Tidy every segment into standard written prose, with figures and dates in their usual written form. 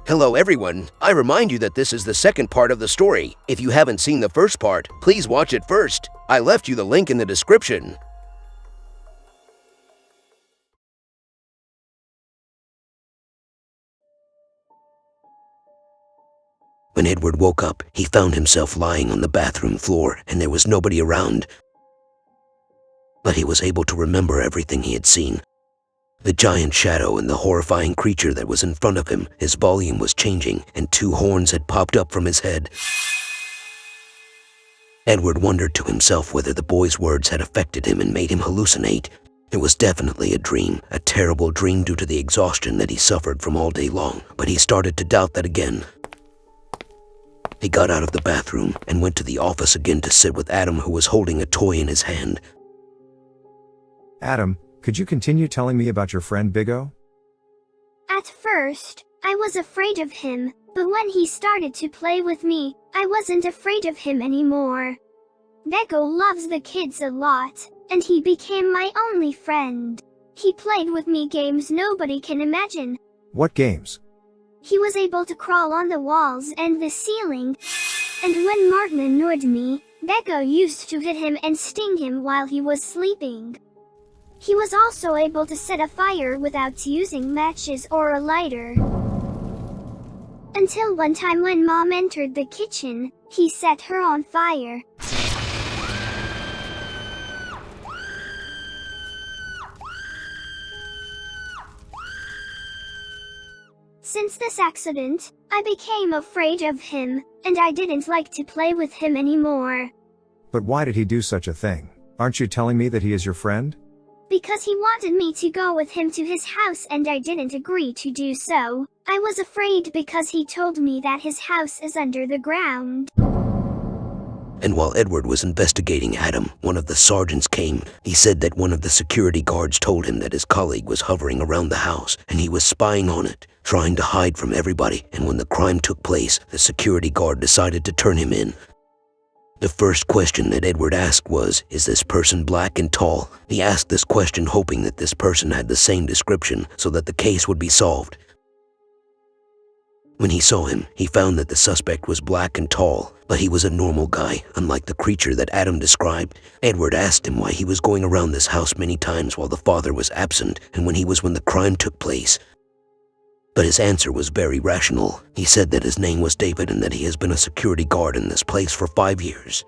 Hello everyone, I remind you that this is the second part of the story. If you haven't seen the first part, please watch it first. I left you the link in the description. When Edward woke up, he found himself lying on the bathroom floor and there was nobody around. But he was able to remember everything he had seen. The giant shadow and the horrifying creature that was in front of him, his volume was changing and 2 horns had popped up from his head. Edward wondered to himself whether the boy's words had affected him and made him hallucinate. It was definitely a dream, a terrible dream due to the exhaustion that he suffered from all day long, but he started to doubt that again. He got out of the bathroom and went to the office again to sit with Adam, who was holding a toy in his hand. Adam, could you continue telling me about your friend Biggo? At first, I was afraid of him, but when he started to play with me, I wasn't afraid of him anymore. Biggo loves the kids a lot, and he became my only friend. He played with me games nobody can imagine. What games? He was able to crawl on the walls and the ceiling, and when Martin annoyed me, Biggo used to hit him and sting him while he was sleeping. He was also able to set a fire without using matches or a lighter. Until one time when Mom entered the kitchen, he set her on fire. Since this accident, I became afraid of him, and I didn't like to play with him anymore. But why did he do such a thing? Aren't you telling me that he is your friend? Because he wanted me to go with him to his house and I didn't agree to do so. I was afraid because he told me that his house is under the ground. And while Edward was investigating Adam, one of the sergeants came. He said that one of the security guards told him that his colleague was hovering around the house and he was spying on it, trying to hide from everybody, and when the crime took place, the security guard decided to turn him in. The first question that Edward asked was, "Is this person black and tall?" He asked this question hoping that this person had the same description so that the case would be solved. When he saw him, he found that the suspect was black and tall, but he was a normal guy, unlike the creature that Adam described. Edward asked him why he was going around this house many times while the father was absent and when the crime took place. But his answer was very rational. He said that his name was David and that he has been a security guard in this place for 5 years.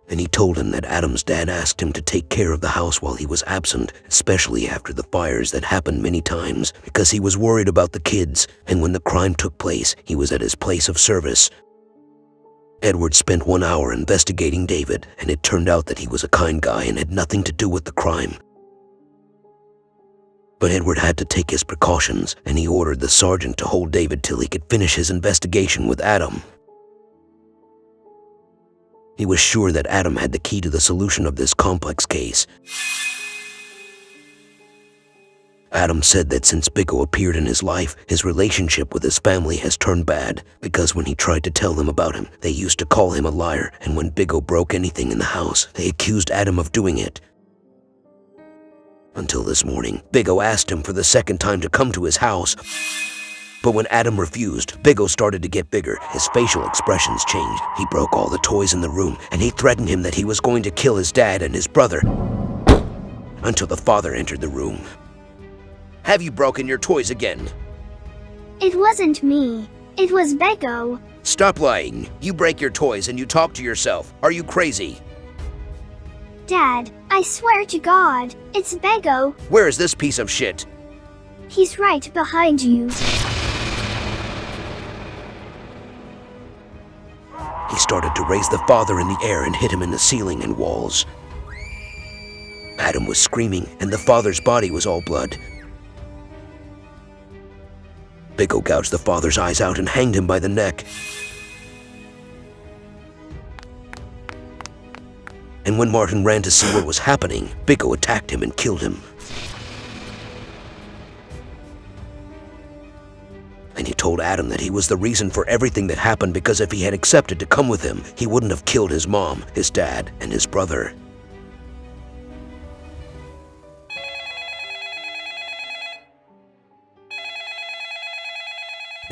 And he told him that Adam's dad asked him to take care of the house while he was absent, especially after the fires that happened many times, because he was worried about the kids, and when the crime took place, he was at his place of service. Edward spent 1 hour investigating David, and it turned out that he was a kind guy and had nothing to do with the crime. But Edward had to take his precautions, and he ordered the sergeant to hold David till he could finish his investigation with Adam. He was sure that Adam had the key to the solution of this complex case. Adam said that since Biggo appeared in his life, his relationship with his family has turned bad, because when he tried to tell them about him, they used to call him a liar, and when Biggo broke anything in the house, they accused Adam of doing it. Until this morning, Biggo asked him for the second time to come to his house. But when Adam refused, Biggo started to get bigger. His facial expressions changed. He broke all the toys in the room, and he threatened him that he was going to kill his dad and his brother. Until the father entered the room. "Have you broken your toys again?" It wasn't me. It was Biggo. "Stop lying. You break your toys and you talk to yourself. Are you crazy?" Dad, I swear to God, it's Biggo. "Where is this piece of shit?" He's right behind you. He started to raise the father in the air and hit him in the ceiling and walls. Adam was screaming, and the father's body was all blood. Biggo gouged the father's eyes out and hanged him by the neck. And when Martin ran to see what was happening, Biggo attacked him and killed him. And he told Adam that he was the reason for everything that happened, because if he had accepted to come with him, he wouldn't have killed his mom, his dad, and his brother.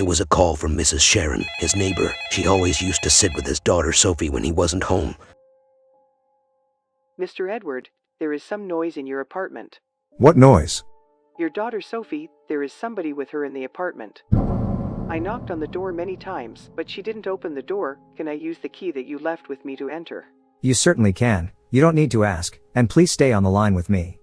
It was a call from Mrs. Sharon, his neighbor. She always used to sit with his daughter Sophie when he wasn't home. Mr. Edward, there is some noise in your apartment. What noise? Your daughter Sophie, there is somebody with her in the apartment. I knocked on the door many times, but she didn't open the door. Can I use the key that you left with me to enter? You certainly can. You don't need to ask. And please stay on the line with me.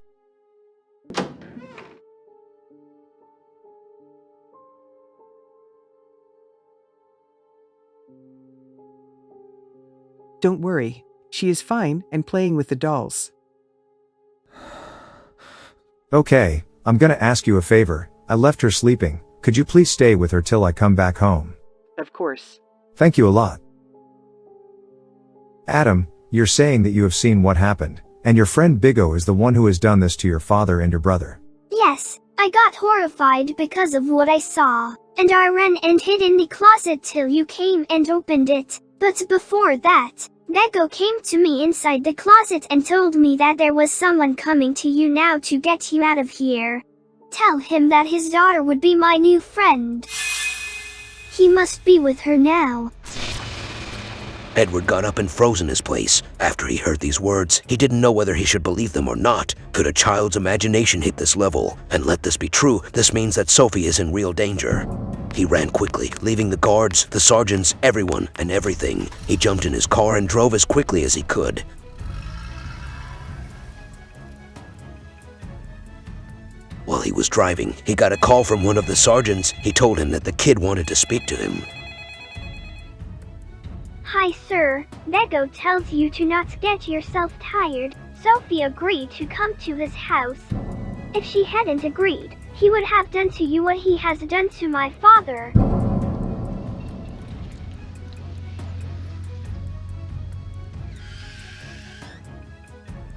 Don't worry. She is fine and playing with the dolls. Okay, I'm gonna ask you a favor. I left her sleeping. Could you please stay with her till I come back home? Of course. Thank you a lot. Adam, you're saying that you have seen what happened, and your friend Biggo is the one who has done this to your father and your brother. Yes, I got horrified because of what I saw, and I ran and hid in the closet till you came and opened it. But before that, Bego came to me inside the closet and told me that there was someone coming to you now to get you out of here. Tell him that his daughter would be my new friend. He must be with her now. Edward got up and froze in his place. After he heard these words, he didn't know whether he should believe them or not. Could a child's imagination hit this level? And let this be true, this means that Sophie is in real danger. He ran quickly, leaving the guards, the sergeants, everyone, and everything. He jumped in his car and drove as quickly as he could. While he was driving, he got a call from one of the sergeants. He told him that the kid wanted to speak to him. Hi sir, Bego tells you to not get yourself tired. Sophie agreed to come to his house. If she hadn't agreed, he would have done to you what he has done to my father.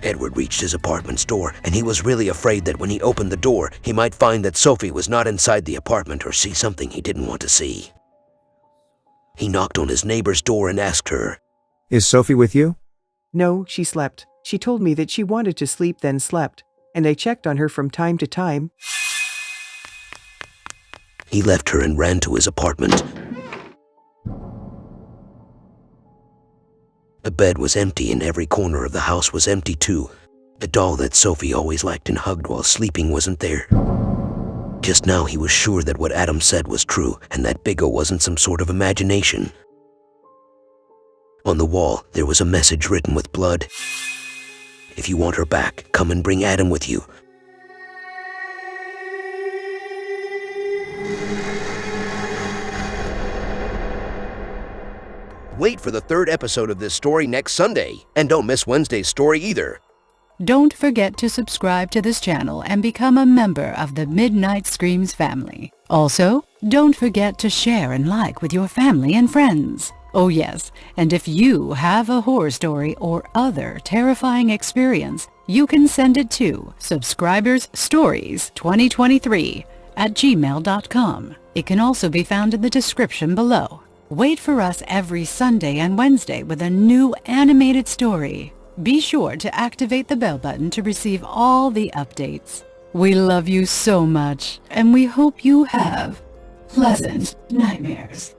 Edward reached his apartment's door, and he was really afraid that when he opened the door, he might find that Sophie was not inside the apartment or see something he didn't want to see. He knocked on his neighbor's door and asked her, Is Sophie with you? No, she slept. She told me that she wanted to sleep then slept, and I checked on her from time to time. He left her and ran to his apartment. The bed was empty and every corner of the house was empty too. The doll that Sophie always liked and hugged while sleeping wasn't there. Just now he was sure that what Adam said was true and that Biggo wasn't some sort of imagination. On the wall, there was a message written with blood. If you want her back, come and bring Adam with you. Wait for the third episode of this story next Sunday, and don't miss Wednesday's story either. Don't forget to subscribe to this channel and become a member of the Midnight Screams family. Also, don't forget to share and like with your family and friends. Oh yes, and if you have a horror story or other terrifying experience, you can send it to subscribersstories2023@gmail.com. It can also be found in the description below. Wait for us every Sunday and Wednesday with a new animated story. Be sure to activate the bell button to receive all the updates. We love you so much, and we hope you have pleasant nightmares.